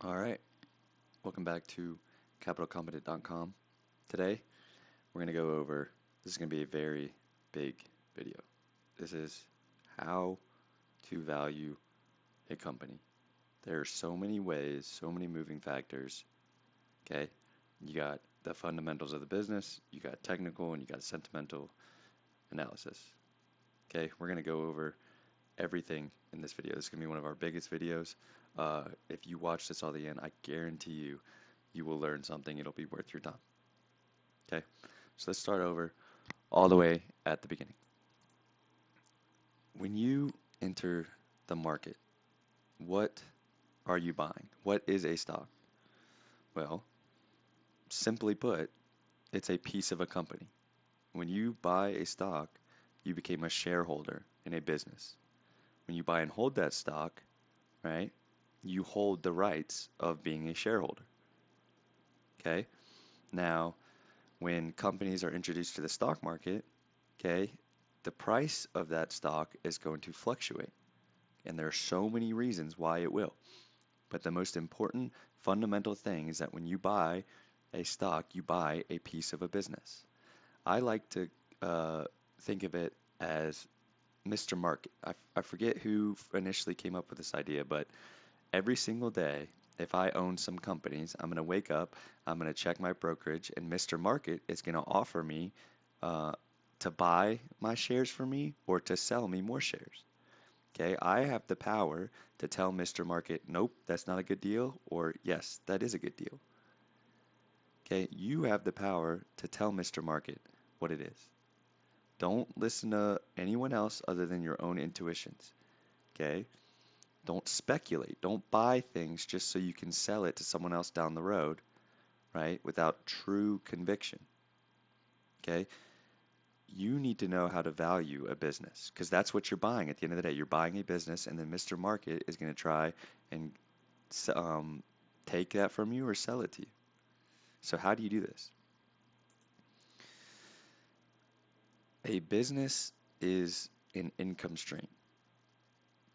All right, welcome back to capitalcompetent.com. Today, we're going to go over this is going to be a very big video. This is how to value a company. There are so many ways, so many moving factors. Okay, you got the fundamentals of the business, you got technical, and you got sentimental analysis. Okay, we're going to go over everything in this video. This is going to be one of our biggest videos. If you watch this all the end, I guarantee you will learn something. It'll be worth your time. Okay, so let's start over all the way at the beginning. When you enter the market, what are you buying? What is a stock? Well, simply put, it's a piece of a company. When you buy a stock, you became a shareholder in a business. When you buy and hold that stock, right, you hold the rights of being a shareholder. Okay? Now, when companies are introduced to the stock market, okay, the price of that stock is going to fluctuate. And there are so many reasons why it will. But the most important fundamental thing is that when you buy a stock, you buy a piece of a business. I like to think of it as Mr. Market. I forget who initially came up with this idea, but every single day, if I own some companies, I'm going to wake up, I'm going to check my brokerage, and Mr. Market is going to offer me uh, to buy my shares for me or to sell me more shares. Okay, I have the power to tell Mr. Market, nope, that's not a good deal, or yes, that is a good deal. Okay, you have the power to tell Mr. Market what it is. Don't listen to anyone else other than your own intuitions. Okay, don't speculate. Don't buy things just so you can sell it to someone else down the road, right? Without true conviction. Okay? You need to know how to value a business because that's what you're buying at the end of the day. You're buying a business, and then Mr. Market is going to try and um, take that from you or sell it to you. So, how do you do this? A business is an income stream.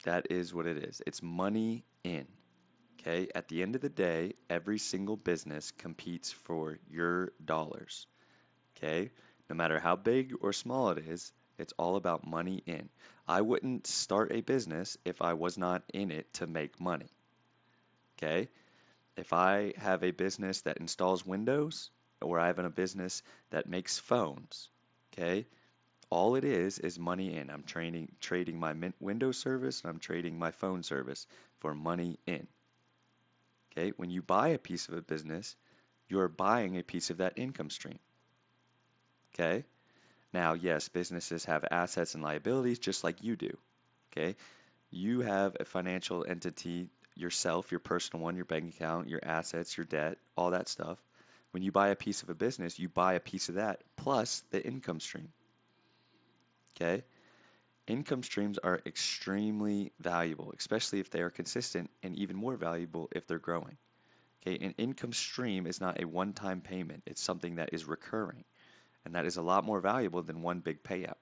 That is what it is. It's money in. Okay, at the end of the day, every single business competes for your dollars. Okay, no matter how big or small it is, it's all about money in. I wouldn't start a business if I was not in it to make money. Okay, if I have a business that installs windows or I have a business that makes phones, okay, all it is money in. I'm trading my Windows service and I'm trading my phone service for money in. Okay, when you buy a piece of a business, you're buying a piece of that income stream. Okay, now, yes, businesses have assets and liabilities just like you do. Okay, you have a financial entity yourself, your personal one, your bank account, your assets, your debt, all that stuff. When you buy a piece of a business, you buy a piece of that plus the income stream. Okay, income streams are extremely valuable, especially if they are consistent, and even more valuable if they're growing. Okay, an income stream is not a one-time payment, it's something that is recurring, and that is a lot more valuable than one big payout.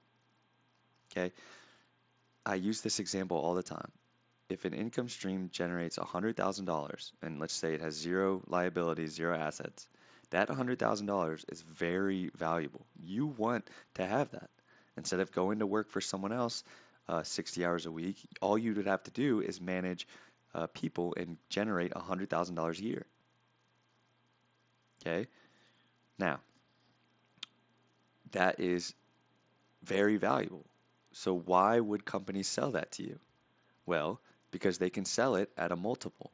Okay, I use this example all the time. If an income stream generates $100,000, and let's say it has zero liabilities, zero assets, that $100,000 is very valuable. You want to have that. Instead of going to work for someone else 60 hours a week, all you would have to do is manage people and generate $100,000 a year. Okay? Now, that is very valuable. So why would companies sell that to you? Well, because they can sell it at a multiple.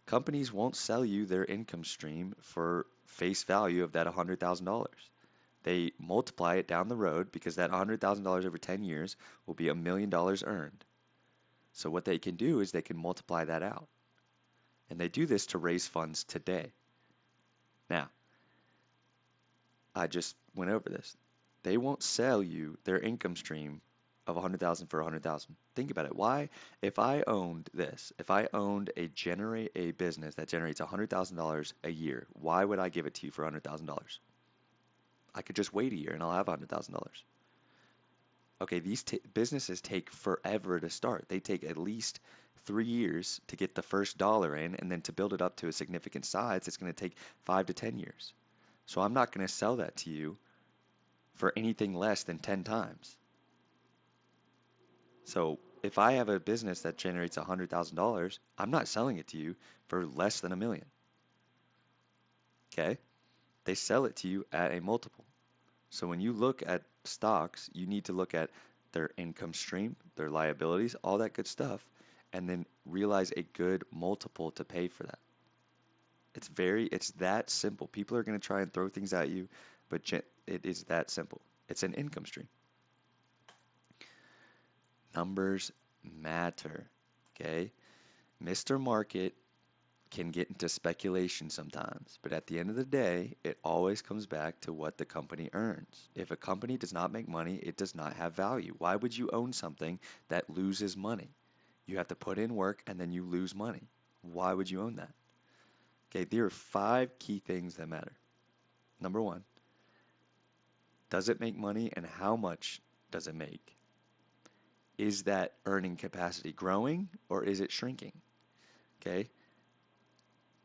Companies won't sell you their income stream for face value of that $100,000. They multiply it down the road because that $100,000 over 10 years will be $1 million earned. So what they can do is they can multiply that out. And they do this to raise funds today. Now, I just went over this. They won't sell you their income stream of 100,000 for 100,000. Think about it. Why, if I owned this, if I owned a business that generates $100,000 a year, why would I give it to you for $100,000? I could just wait a year and I'll have $100,000. Okay, these businesses take forever to start. They take at least 3 years to get the first dollar in, and then to build it up to a significant size, it's going to take 5 to 10 years. So I'm not going to sell that to you for anything less than 10 times. So if I have a business that generates $100,000, I'm not selling it to you for less than a million. Okay? They sell it to you at a multiple. So when you look at stocks, you need to look at their income stream, their liabilities, all that good stuff, and then realize a good multiple to pay for that. It's that simple. People are going to try and throw things at you, but it is that simple. It's an income stream. Numbers matter. Okay? Mr. Market can get into speculation sometimes, but at the end of the day, it always comes back to what the company earns. If a company does not make money, it does not have value. Why would you own something that loses money? You have to put in work and then you lose money. Why would you own that? Okay, there are 5 key things that matter. Number one, does it make money and how much does it make? Is that earning capacity growing or is it shrinking? Okay,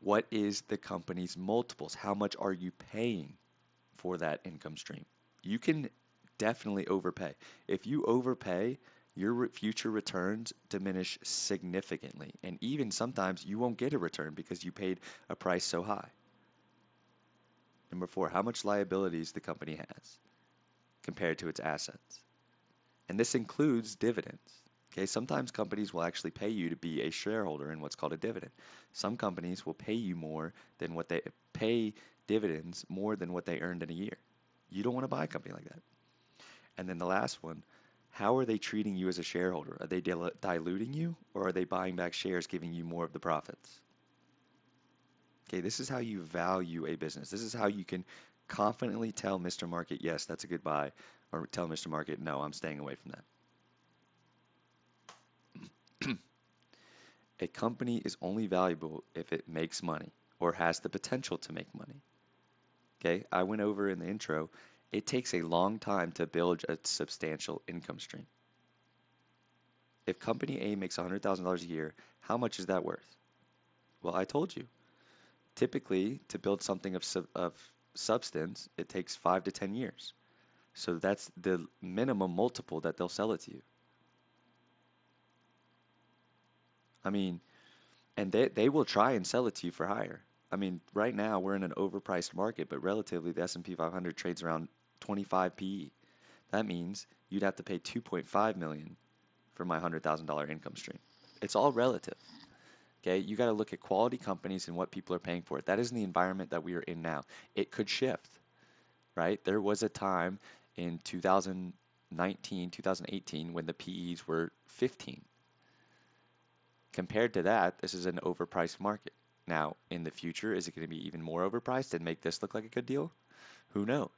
what is the company's multiples? How much are you paying for that income stream? You can definitely overpay. If you overpay, your future returns diminish significantly. And even sometimes you won't get a return because you paid a price so high. Number 4, how much liabilities the company has compared to its assets. And this includes dividends. Okay, sometimes companies will actually pay you to be a shareholder in what's called a dividend. Some companies will pay you more than what they pay dividends more than what they earned in a year. You don't want to buy a company like that. And then the last one, how are they treating you as a shareholder? Are they diluting you or are they buying back shares, giving you more of the profits? Okay, this is how you value a business. This is how you can confidently tell Mr. Market, yes, that's a good buy, or tell Mr. Market, no, I'm staying away from that. A company is only valuable if it makes money or has the potential to make money. Okay, I went over in the intro, it takes a long time to build a substantial income stream. If company A makes $100,000 a year, how much is that worth? Well, I told you. Typically, to build something of substance, it takes 5 to 10 years. So that's the minimum multiple that they'll sell it to you. I mean, and they will try and sell it to you for higher. I mean, right now we're in an overpriced market, but relatively the S&P 500 trades around 25 PE. That means you'd have to pay 2.5 million for my $100,000 income stream. It's all relative. Okay, you got to look at quality companies and what people are paying for it. That is the environment that we are in now. It could shift, right? There was a time in 2019, 2018 when the PEs were 15. Compared to that, this is an overpriced market. Now, in the future, is it going to be even more overpriced and make this look like a good deal? Who knows?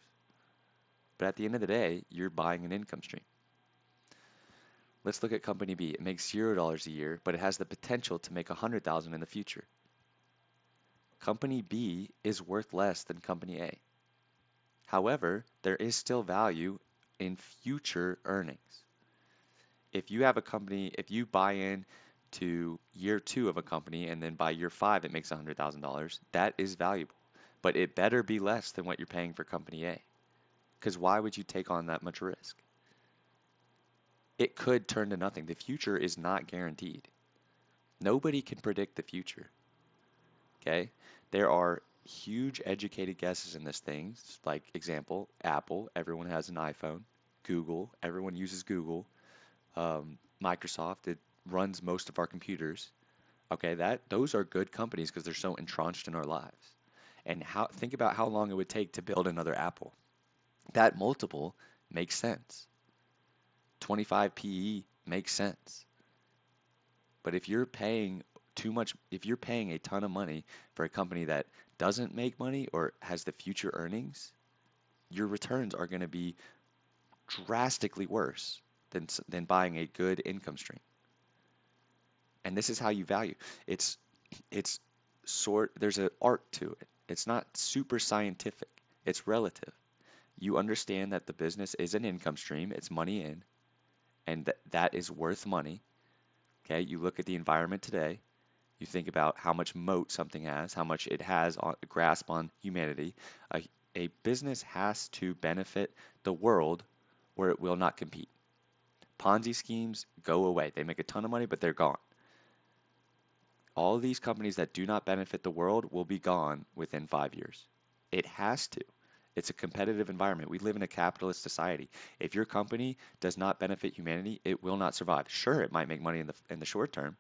But at the end of the day, you're buying an income stream. Let's look at company B. It makes $0 a year, but it has the potential to make 100,000 in the future. Company B is worth less than company A. However, there is still value in future earnings. If you have a company, if you buy in to year 2 of a company and then by year 5 it makes $100,000, that is valuable. But it better be less than what you're paying for company A. Because why would you take on that much risk? It could turn to nothing. The future is not guaranteed. Nobody can predict the future. Okay? There are huge educated guesses in this thing. Like example, Apple, everyone has an iPhone. Google, everyone uses Google. Microsoft, it runs most of our computers. Okay, those are good companies because they're so entrenched in our lives. And think about how long it would take to build another Apple. That multiple makes sense. 25 PE makes sense. But if you're paying too much, if you're paying a ton of money for a company that doesn't make money or has the future earnings, your returns are going to be drastically worse than buying a good income stream. And this is how you value. It's there's an art to it. It's not super scientific. It's relative. You understand that the business is an income stream, it's money in, and that is worth money. Okay, you look at the environment today, you think about how much moat something has, how much it has on grasp on humanity. A, a business has to benefit the world where it will not compete. Ponzi schemes go away. They make a ton of money, but they're gone. All of these companies that do not benefit the world will be gone within 5 years. It has to. It's a competitive environment. We live in a capitalist society. If your company does not benefit humanity, it will not survive. Sure, it might make money in the short term,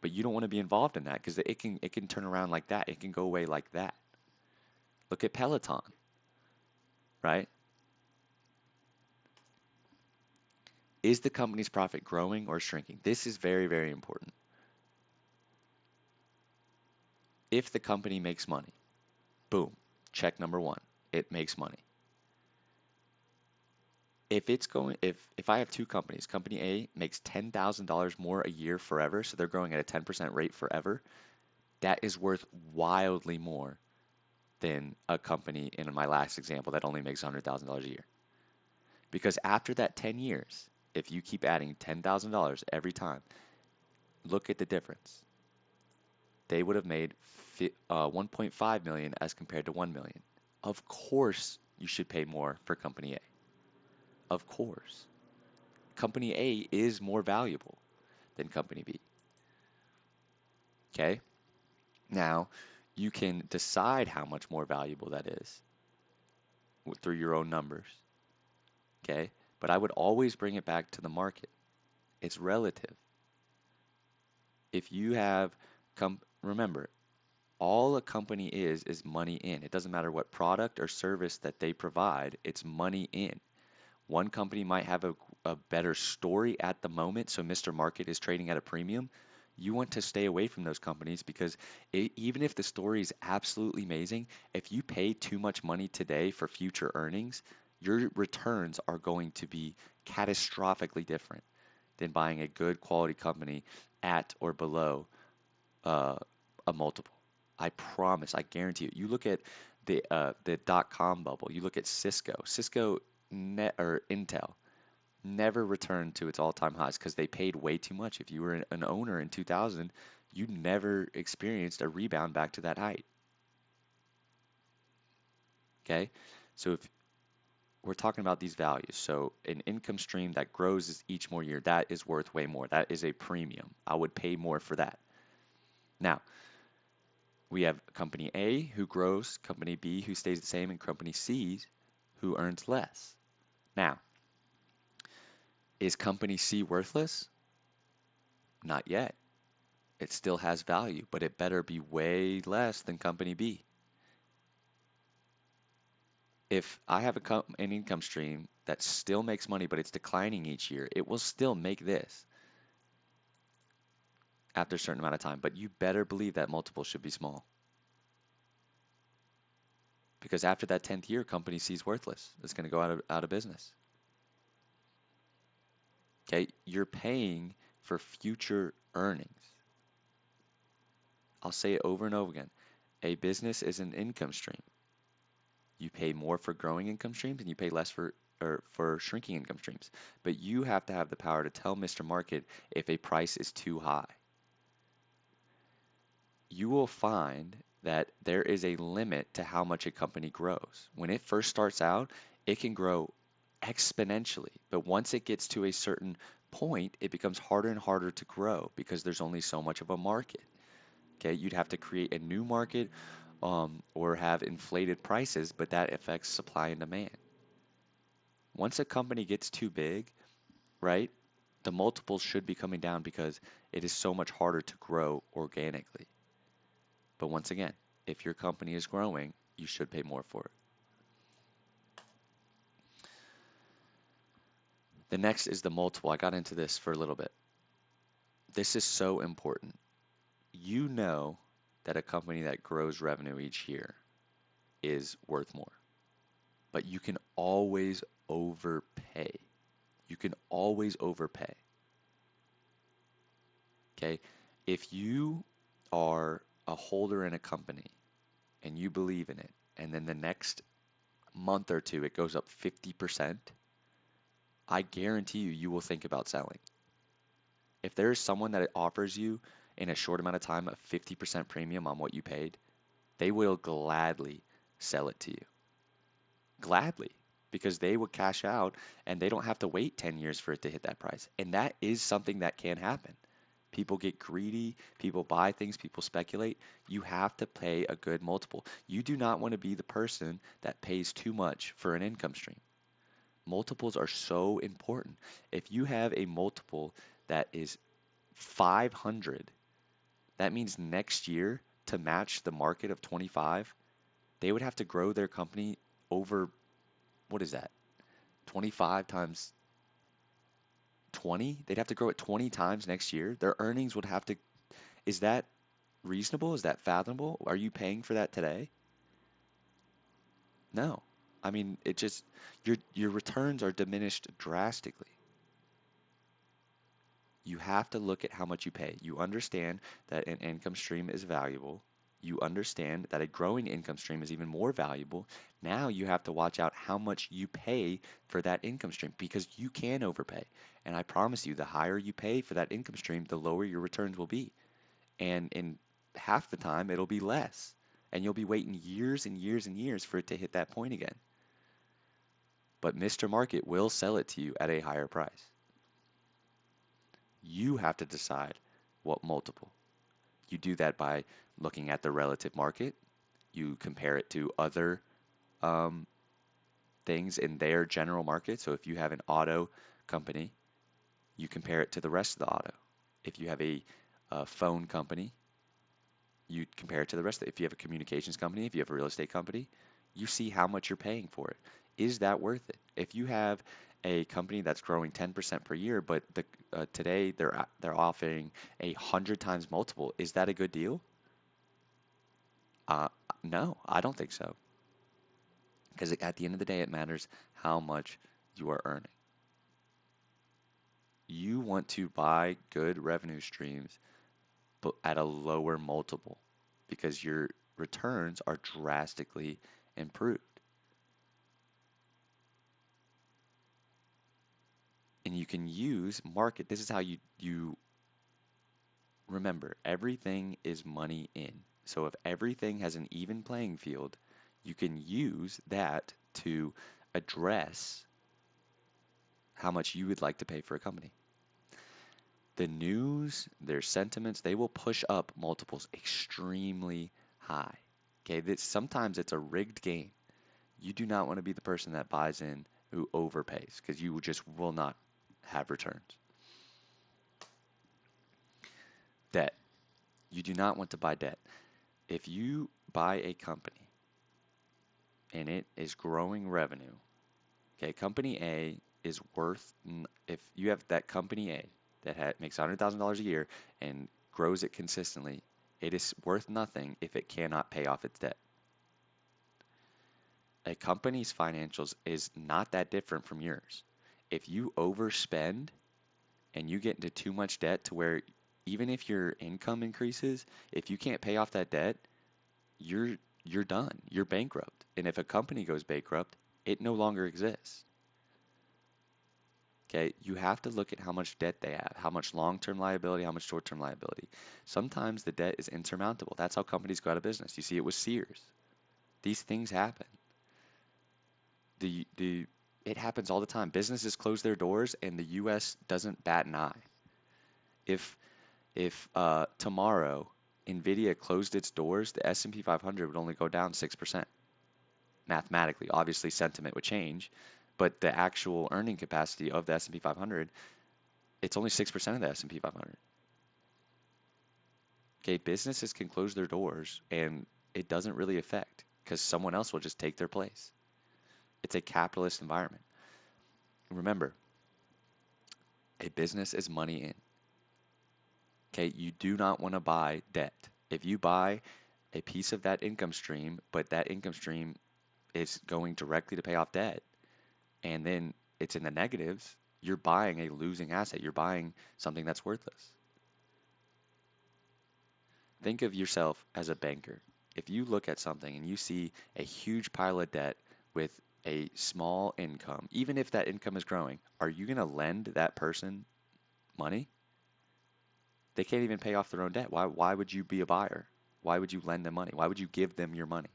but you don't want to be involved in that because it can turn around like that. It can go away like that. Look at Peloton, right? Is the company's profit growing or shrinking? This is very, very important. If the company makes money, boom, check number one, it makes money. If I have two companies, company A makes $10,000 more a year forever, so they're growing at a 10% rate forever, that is worth wildly more than a company in my last example that only makes $100,000 a year. Because after that 10 years, if you keep adding $10,000 every time, look at the difference. They would have made 1.5 million as compared to 1 million. Of course, you should pay more for company A. Of course. Company A is more valuable than company B. Okay? Now, you can decide how much more valuable that is through your own numbers. Okay? But I would always bring it back to the market. It's relative. If you have, remember, all a company is money in. It doesn't matter what product or service that they provide, it's money in. One company might have a better story at the moment, so Mr. Market is trading at a premium. You want to stay away from those companies because even if the story is absolutely amazing, if you pay too much money today for future earnings, your returns are going to be catastrophically different than buying a good quality company at or below a multiple. I promise, I guarantee you. You look at the dot-com bubble. You look at Cisco. Cisco net or Intel never returned to its all-time highs because they paid way too much. If you were an owner in 2000, you never experienced a rebound back to that height. Okay, so if we're talking about these values, so an income stream that grows each more year, that is worth way more. That is a premium. I would pay more for that. Now, we have company A who grows, company B who stays the same, and company C who earns less. Now, is company C worthless? Not yet. It still has value, but it better be way less than company B. If I have an income stream that still makes money, but it's declining each year, it will still make this after a certain amount of time, but you better believe that multiple should be small. Because after that 10th year, company C is worthless. It's going to go out of business. Okay, you're paying for future earnings. I'll say it over and over again. A business is an income stream. You pay more for growing income streams and you pay less for shrinking income streams. But you have to have the power to tell Mr. Market if a price is too high. You will find that there is a limit to how much a company grows. When it first starts out, it can grow exponentially, but once it gets to a certain point, it becomes harder and harder to grow because there's only so much of a market. Okay, you'd have to create a new market or have inflated prices, but that affects supply and demand. Once a company gets too big, right, the multiples should be coming down because it is so much harder to grow organically. But once again, if your company is growing, you should pay more for it. The next is the multiple. I got into this for a little bit. This is so important. You know that a company that grows revenue each year is worth more, but you can always overpay. You can always overpay. Okay? If you are a holder in a company and you believe in it, and then the next month or two it goes up 50%, I guarantee you will think about selling. If there is someone that offers you in a short amount of time a 50% premium on what you paid, they will gladly sell it to you. Gladly. Because they will cash out and they don't have to wait 10 years for it to hit that price. And that is something that can happen. People get greedy, people buy things, people speculate. You have to pay a good multiple. You do not want to be the person that pays too much for an income stream. Multiples are so important. If you have a multiple that is 500, that means next year to match the market of 25, they would have to grow their company over, what is that? 25 times 20? They'd have to grow it 20 times next year. Their earnings would have to, is that reasonable? Is that fathomable? Are you paying for that today? No. I mean, it just your returns are diminished drastically. You have to look at how much you pay. You understand that an income stream is valuable. You understand that a growing income stream is even more valuable. Now you have to watch out how much you pay for that income stream because you can overpay. And I promise you, the higher you pay for that income stream, the lower your returns will be. And in half the time, it'll be less. And you'll be waiting years and years and years for it to hit that point again. But Mr. Market will sell it to you at a higher price. You have to decide what multiple. You do that by looking at the relative market. You compare it to other um, things in their general market. So if you have an auto company, you compare it to the rest of the auto. If you have a phone company, you compare it to the rest of it. If you have a communications company, if you have a real estate company, you see how much you're paying for it. Is that worth it? If you have a company that's growing 10% per year, but today they're offering 100 times multiple, is that a good deal? Uh, no, I don't think so. Because at the end of the day, it matters how much you are earning. You want to buy good revenue streams, but at a lower multiple because your returns are drastically improved. And you can use market. This is how you remember everything is money in. So if everything has an even playing field, you can use that to address how much you would like to pay for a company. The news, their sentiments, they will push up multiples extremely high. Okay, sometimes it's a rigged game. You do not want to be the person that buys in who overpays because you just will not have returns. Debt. You do not want to buy debt. If you buy a company and it is growing revenue, okay, company A is worth, if you have that company A that makes $100,000 a year and grows it consistently, it is worth nothing if it cannot pay off its debt. A company's financials is not that different from yours. If you overspend and you get into too much debt to where even if your income increases, if you can't pay off that debt, you're done. You're bankrupt. And if a company goes bankrupt, it no longer exists. Okay, you have to look at how much debt they have, how much long-term liability, how much short-term liability. Sometimes the debt is insurmountable. That's how companies go out of business. You see it with Sears. These things happen. It happens all the time. Businesses close their doors and the US doesn't bat an eye. If tomorrow Nvidia closed its doors, the S&P 500 would only go down 6%. Mathematically, obviously sentiment would change, but the actual earning capacity of the S&P 500, it's only 6% of the S&P 500. Okay, businesses can close their doors and it doesn't really affect because someone else will just take their place. It's a capitalist environment. Remember, a business is money in. Okay, you do not want to buy debt. If you buy a piece of that income stream, but that income stream is going directly to pay off debt, and then it's in the negatives, you're buying a losing asset. You're buying something that's worthless. Think of yourself as a banker. If you look at something and you see a huge pile of debt with a small income, even if that income is growing, are you going to lend that person money? They can't even pay off their own debt. Why would you be a buyer? Why would you lend them money? Why would you give them your money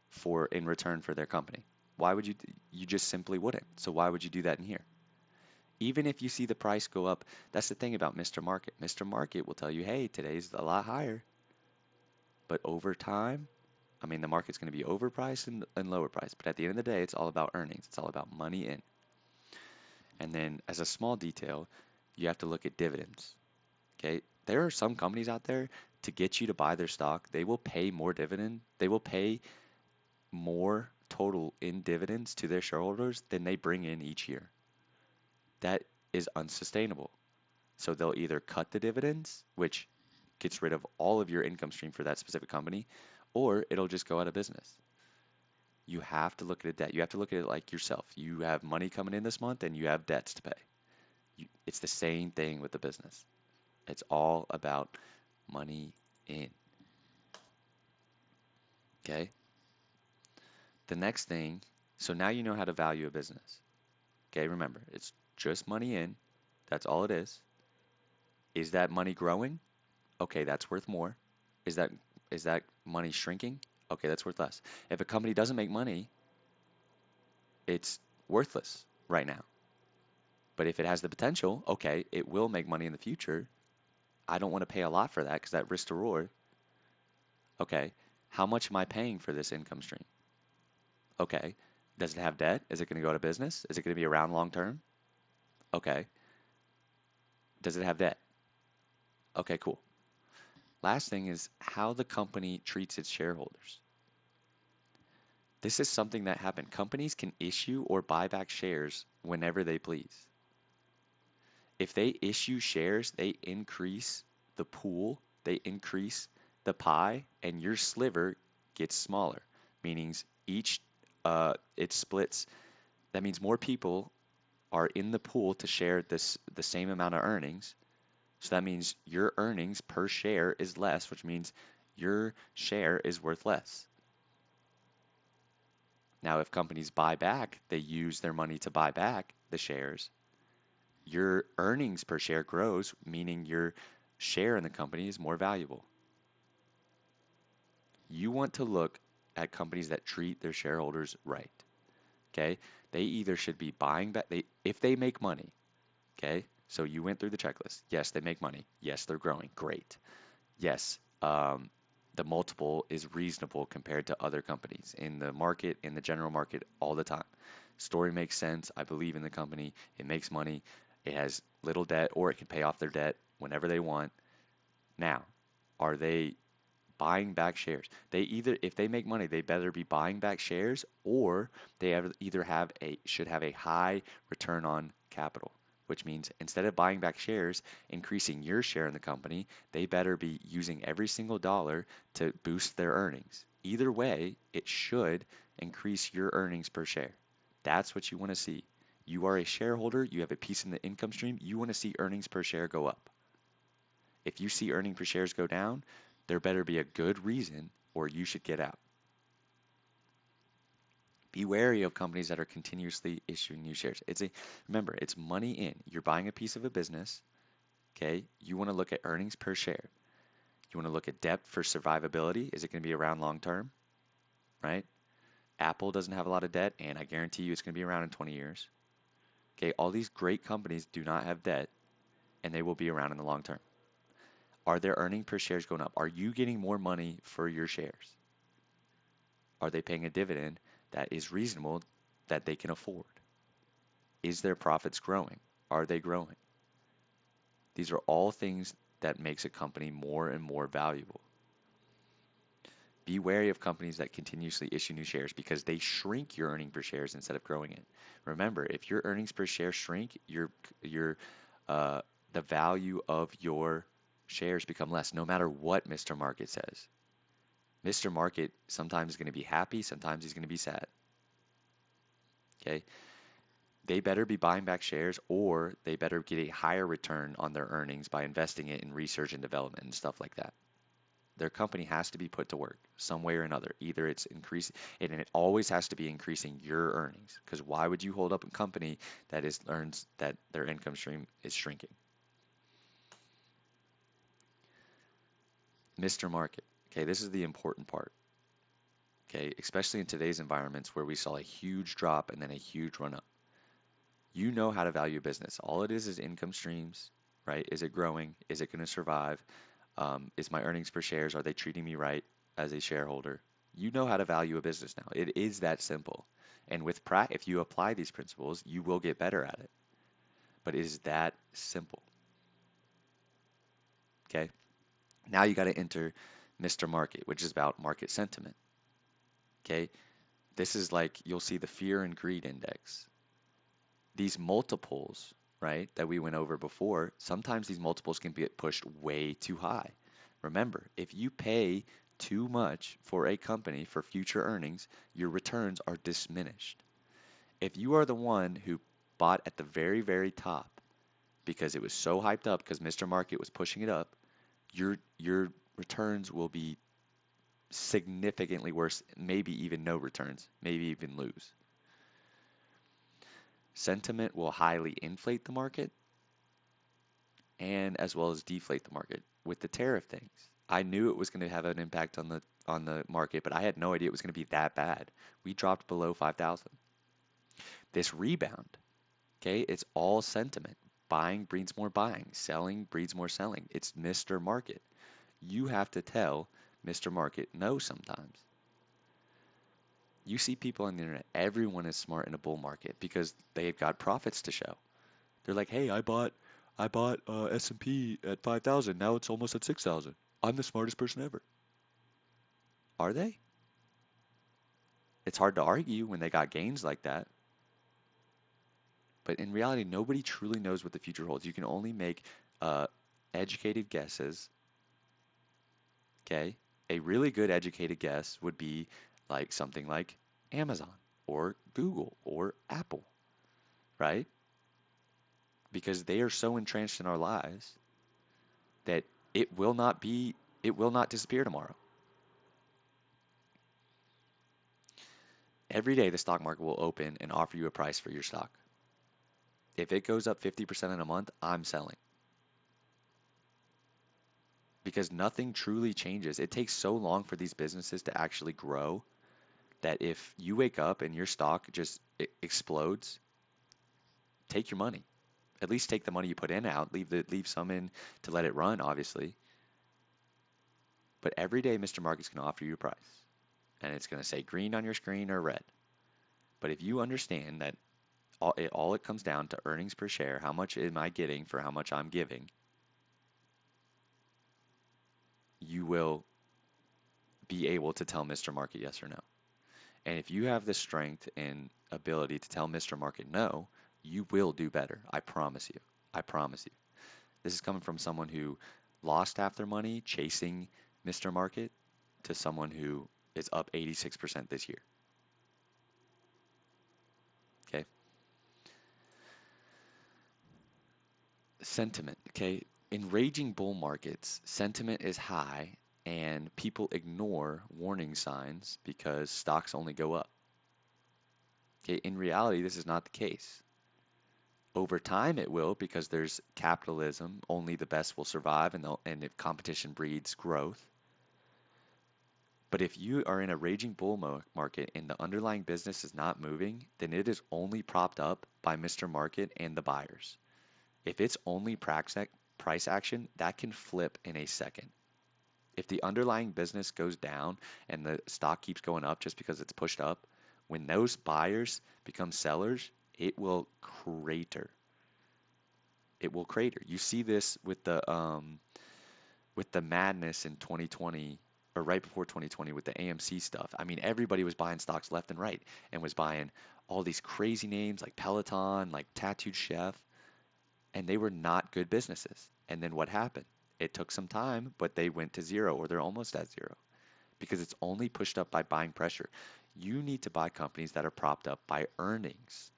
for in return for their company? Why would you you just simply wouldn't. So why would you do that in here? Even if you see the price go up, that's the thing about Mr. Market. Mr. Market will tell you, "Hey, today's a lot higher." But over time, I mean, the market's going to be overpriced and lower priced. But at the end of the day, it's all about earnings. It's all about money in. And then as a small detail, you have to look at dividends. Okay. There are some companies out there to get you to buy their stock, they will pay more dividend. They will pay more total in dividends to their shareholders than they bring in each year. That is unsustainable. So they'll either cut the dividends, which gets rid of all of your income stream for that specific company, or it'll just go out of business. You have to look at it that you have to look at it like yourself. You have money coming in this month and you have debts to pay. It's the same thing with the business. It's all about money in. Okay? The next thing, so now you know how to value a business. Okay, remember, it's just money in. That's all it is. Is that money growing? Okay, that's worth more. Is that is that money shrinking? Okay, that's worth less. If a company doesn't make money, it's worthless right now. But if it has the potential, okay, it will make money in the future. I don't want to pay a lot for that because that risk to reward. Okay, how much am I paying for this income stream? Okay, does it have debt? Is it going to go out of business? Is it going to be around long term? Okay, does it have debt? Okay, cool. Last thing is how the company treats its shareholders. This is something that happened. Companies can issue or buy back shares whenever they please. If they issue shares, they increase the pool, they increase the pie, and your sliver gets smaller, meaning each it splits. That means more people are in the pool to share the same amount of earnings. So that means your earnings per share is less, which means your share is worth less. Now, if companies buy back, they use their money to buy back the shares. Your earnings per share grows, meaning your share in the company is more valuable. You want to look at companies that treat their shareholders right. Okay? They either should be buying back, if they make money. Okay? So you went through the checklist. Yes, they make money. Yes, they're growing. Great. Yes, the multiple is reasonable compared to other companies in the market, in the general market, all the time. Story makes sense. I believe in the company. It makes money. It has little debt, or it can pay off their debt whenever they want. Now, are they buying back shares? They either, if they make money, they better be buying back shares, or they either should have a high return on capital, which means instead of buying back shares, increasing your share in the company, they better be using every single dollar to boost their earnings. Either way, it should increase your earnings per share. That's what you want to see. You are a shareholder, you have a piece in the income stream, you want to see earnings per share go up. If you see earning per shares go down, there better be a good reason or you should get out. Be wary of companies that are continuously issuing new shares. Remember, it's money in. You're buying a piece of a business, okay? You want to look at earnings per share. You want to look at debt for survivability. Is it going to be around long term, right? Apple doesn't have a lot of debt, and I guarantee you it's going to be around in 20 years. Okay, all these great companies do not have debt, and they will be around in the long term. Are their earning per shares going up? Are you getting more money for your shares? Are they paying a dividend that is reasonable that they can afford? Is their profits growing? Are they growing? These are all things that makes a company more and more valuable. Be wary of companies that continuously issue new shares because they shrink your earning per shares instead of growing it. Remember, if your earnings per share shrink, the value of your shares become less, no matter what Mr. Market says. Mr. Market sometimes is going to be happy, sometimes he's going to be sad. Okay? They better be buying back shares or they better get a higher return on their earnings by investing it in research and development and stuff like that. Their company has to be put to work some way or another. Either it's increasing, and it always has to be increasing your earnings. Because why would you hold up a company that earns that their income stream is shrinking? Mr. Market. Okay, this is the important part. Okay, especially in today's environments where we saw a huge drop and then a huge run up. You know how to value a business. All it is income streams, right? Is it growing? Is it going to survive? Is my earnings per shares, are they treating me right as a shareholder? You know how to value a business now. It is that simple. And with if you apply these principles, you will get better at it. But it is that simple. Okay. Now you got to enter Mr. Market, which is about market sentiment. Okay. This is like you'll see the fear and greed index. These multiples, right, that we went over before, sometimes these multiples can get pushed way too high. Remember, if you pay too much for a company for future earnings, your returns are diminished. If you are the one who bought at the very, very top because it was so hyped up because Mr. Market was pushing it up, your returns will be significantly worse, maybe even no returns, maybe even lose. Sentiment will highly inflate the market and as well as deflate the market with the tariff things. I knew it was going to have an impact on the market, but I had no idea it was going to be that bad. We dropped below 5,000. This rebound, okay, it's all sentiment. Buying breeds more buying, selling breeds more selling. It's Mr. Market. You have to tell Mr. Market no sometimes. You see people on the internet, everyone is smart in a bull market because they've got profits to show. They're like, "Hey, I bought S&P at 5,000. Now it's almost at 6,000. I'm the smartest person ever." Are they? It's hard to argue when they got gains like that. But in reality, nobody truly knows what the future holds. You can only make uh, educated guesses. Okay? A really good educated guess would be like something like Amazon or Google or Apple, right? Because they are so entrenched in our lives that it will not disappear tomorrow. Every day the stock market will open and offer you a price for your stock. If it goes up 50% in a month, I'm selling. Because nothing truly changes. It takes so long for these businesses to actually grow that if you wake up and your stock just explodes, take your money. At least take the money you put in out. Leave some in to let it run, obviously. But every day, Mr. Market's going to offer you a price, and it's going to say green on your screen or red. But if you understand that all it comes down to earnings per share, how much am I getting for how much I'm giving, you will be able to tell Mr. Market yes or no. And if you have the strength and ability to tell Mr. Market no, you will do better. I promise you. I promise you. This is coming from someone who lost half their money chasing Mr. Market to someone who is up 86% this year. Okay. Sentiment. Okay. In raging bull markets, sentiment is high and people ignore warning signs because stocks only go up. Okay. In reality, this is not the case. Over time, it will because there's capitalism. Only the best will survive, and if competition breeds growth. But if you are in a raging bull market and the underlying business is not moving, then it is only propped up by Mr. Market and the buyers. If it's only price action, that can flip in a second. If the underlying business goes down and the stock keeps going up just because it's pushed up, when those buyers become sellers, it will crater. It will crater. You see this with the madness in 2020 or right before 2020 with the AMC stuff. I mean, everybody was buying stocks left and right and was buying all these crazy names like Peloton, like Tattooed Chef, and they were not good businesses. And then what happened? It took some time, but they went to zero or they're almost at zero because it's only pushed up by buying pressure. You need to buy companies that are propped up by earnings,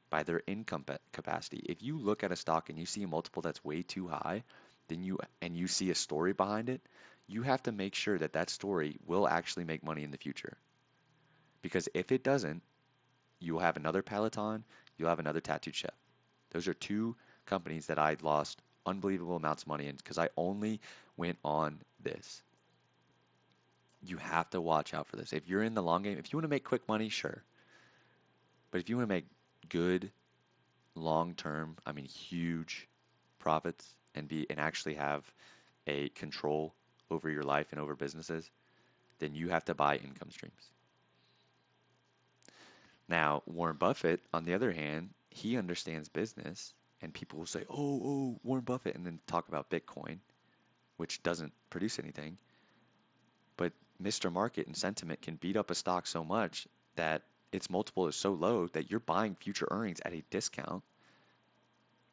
by their income capacity. If you look at a stock and you see a multiple that's way too high, then you see a story behind it, you have to make sure that that story will actually make money in the future. Because if it doesn't, you'll have another Peloton, you'll have another Tattooed Chef. Those are two companies that I lost unbelievable amounts of money in because I only went on this. You have to watch out for this. If you're in the long game, if you want to make quick money, sure. But if you want to make good long term, I mean huge profits and actually have a control over your life and over businesses, then you have to buy income streams. Now, Warren Buffett, on the other hand, he understands business, and people will say, oh, Warren Buffett, and then talk about Bitcoin, which doesn't produce anything. But Mr. Market and sentiment can beat up a stock so much that its multiple is so low that you're buying future earnings at a discount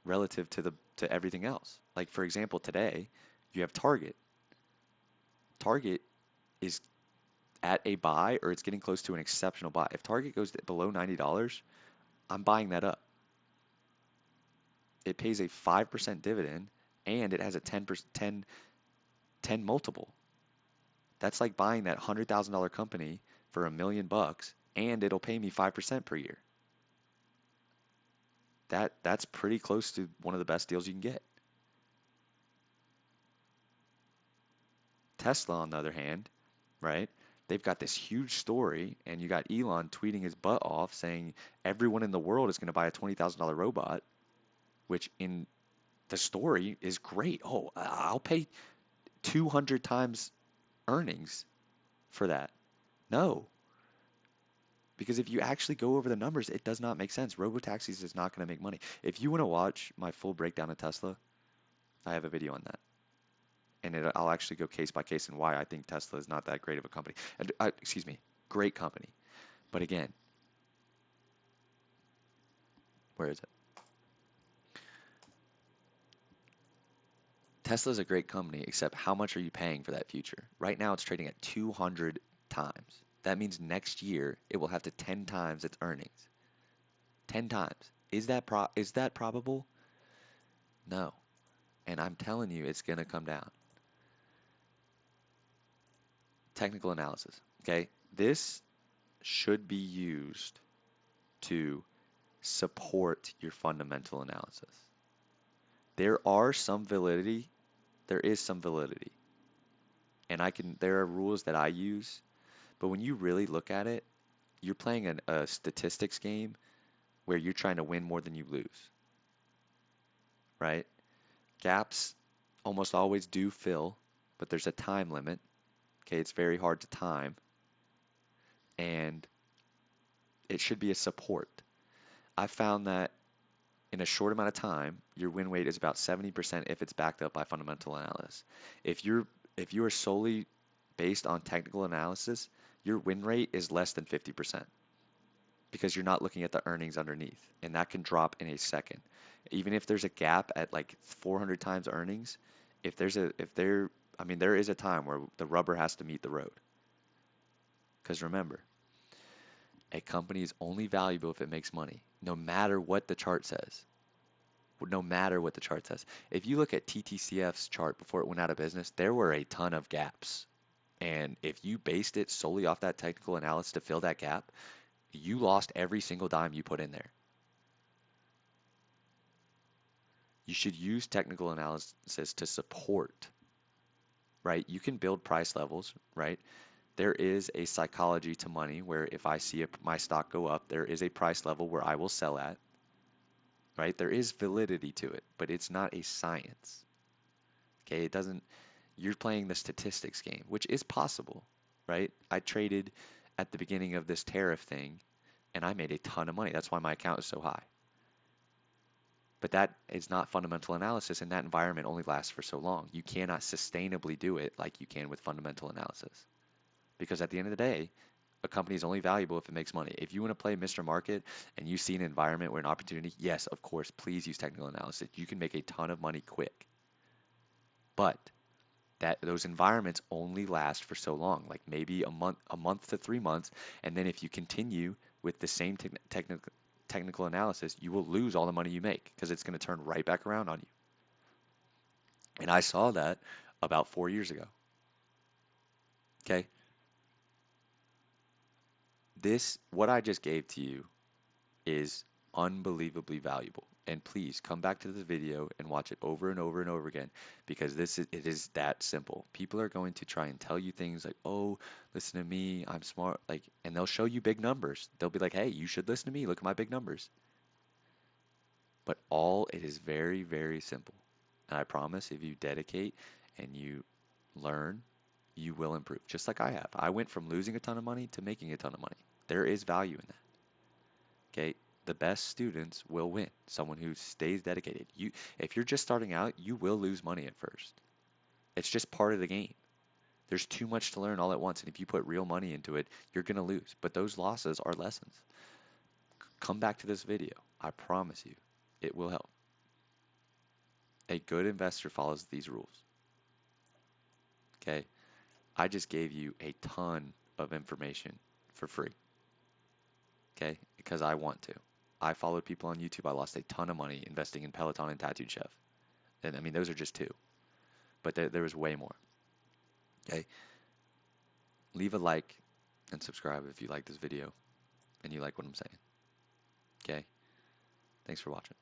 relative to everything else. Like for example, today you have Target. Target is at a buy or it's getting close to an exceptional buy. If Target goes below $90, I'm buying that up. It pays a 5% dividend and it has a 10 multiple. That's like buying that $100,000 company for $1 million and it'll pay me 5% per year. That's pretty close to one of the best deals you can get. Tesla, on the other hand, right? They've got this huge story, and you got Elon tweeting his butt off saying everyone in the world is going to buy a $20,000 robot, which in the story is great. Oh, I'll pay 200 times earnings for that. No, because if you actually go over the numbers, it does not make sense. Robotaxis is not going to make money. If you want to watch my full breakdown of Tesla, I have a video on that. And I'll actually go case by case and why I think Tesla is not that great of a company. Excuse me, great company. But again, where is it? Tesla's a great company, except how much are you paying for that future? Right now it's trading at 200 times. That means next year it will have to 10 times its earnings. 10 times. Is that probable? No. And I'm telling you, it's going to come down. Technical analysis. Okay, this should be used to support your fundamental analysis. There is some validity, and there are rules that I use, but when you really look at it, you're playing a statistics game where you're trying to win more than you lose, right? Gaps almost always do fill, but there's a time limit. Okay, it's very hard to time, and it should be a support. I found that in a short amount of time, your win rate is about 70% if it's backed up by fundamental analysis. If you are solely based on technical analysis, your win rate is less than 50% because you're not looking at the earnings underneath, and that can drop in a second. Even if there's a gap at like 400 times earnings, there is a time where the rubber has to meet the road. Because remember, a company is only valuable if it makes money, no matter what the chart says. No matter what the chart says. If you look at TTCF's chart before it went out of business, there were a ton of gaps. And if you based it solely off that technical analysis to fill that gap, you lost every single dime you put in there. You should use technical analysis to support, right? You can build price levels, right? There is a psychology to money where if I see my stock go up, there is a price level where I will sell at, right? There is validity to it, but it's not a science. Okay, you're playing the statistics game, which is possible, right? I traded at the beginning of this tariff thing and I made a ton of money. That's why my account is so high. But that is not fundamental analysis, and that environment only lasts for so long. You cannot sustainably do it like you can with fundamental analysis. Because at the end of the day, a company is only valuable if it makes money. If you want to play Mr. Market and you see an environment where an opportunity, yes, of course, please use technical analysis. You can make a ton of money quick. But those environments only last for so long, like maybe a month to 3 months, and then if you continue with the same technical analysis, you will lose all the money you make because it's going to turn right back around on you. And I saw that about 4 years ago. Okay? What I just gave to you is unbelievably valuable. And please come back to this video and watch it over and over and over again because it is that simple. People are going to try and tell you things like, "Oh, listen to me, I'm smart," like, and they'll show you big numbers. They'll be like, "Hey, you should listen to me. Look at my big numbers." But all it is very, very simple. And I promise if you dedicate and you learn, you will improve. Just like I have. I went from losing a ton of money to making a ton of money. There is value in that. Okay? The best students will win. Someone who stays dedicated. If you're just starting out, you will lose money at first. It's just part of the game. There's too much to learn all at once, and if you put real money into it, you're going to lose. But those losses are lessons. Come back to this video. I promise you, it will help. A good investor follows these rules. Okay? I just gave you a ton of information for free. Okay? Because I want to. I followed people on YouTube. I lost a ton of money investing in Peloton and Tattooed Chef. And I mean, those are just two, but there was way more. Okay? Leave a like and subscribe if you like this video and you like what I'm saying. Okay? Thanks for watching.